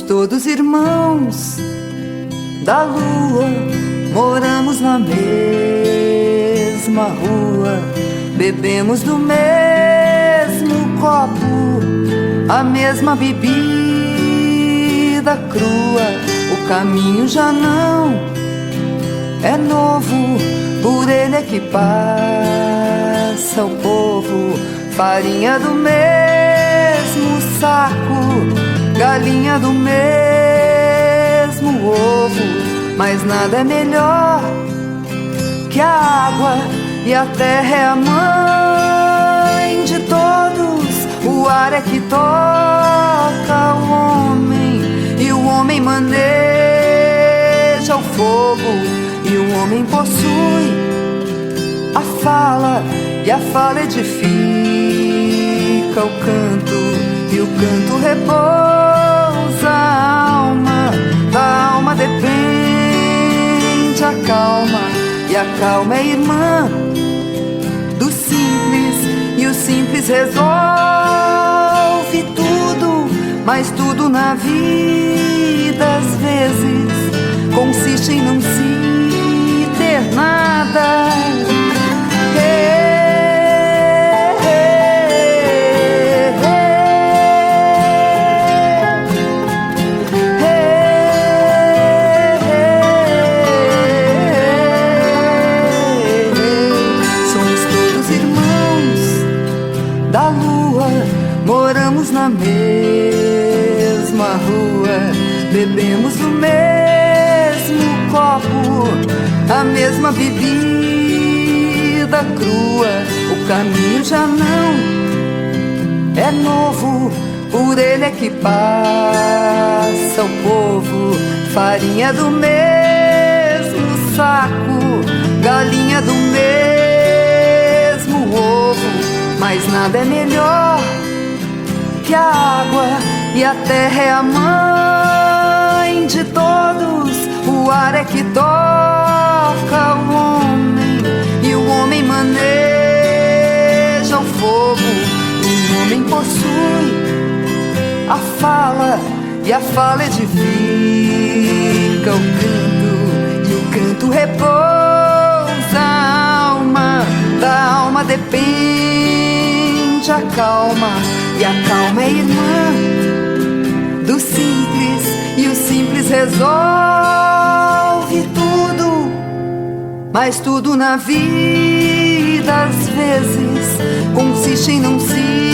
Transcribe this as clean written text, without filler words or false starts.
todos irmãos da lua, moramos na mesma rua, bebemos do mesmo copo, a mesma bebida crua. O caminho já não é novo, por ele é que passa o povo. Farinha do mesmo saco, galinha do mesmo ovo, mas nada é melhor que a água, e a terra é a mãe de todos. O ar é que toca o homem, e o homem maneja o fogo, e o homem possui a fala, e a fala edifica o canto, e o canto repousa a alma. Da alma depende a calma, e a calma é irmã do simples, e o simples resolve tudo. Mas tudo na vida às vezes consiste em não se ter nada. Moramos na mesma rua, bebemos do mesmo copo, a mesma bebida crua. O caminho já não é novo, por ele é que passa o povo. Farinha do mesmo saco, galinha do mesmo ovo, mas nada é melhor que a água, e a terra é a mãe de todos. O ar é que toca o homem, e o homem maneja o fogo. O homem possui a fala, e a fala edifica o canto, e o canto repousa a alma. Da alma depende a calma, e a calma é irmã do simples, e o simples resolve tudo. Mas tudo na vida às vezes consiste em não se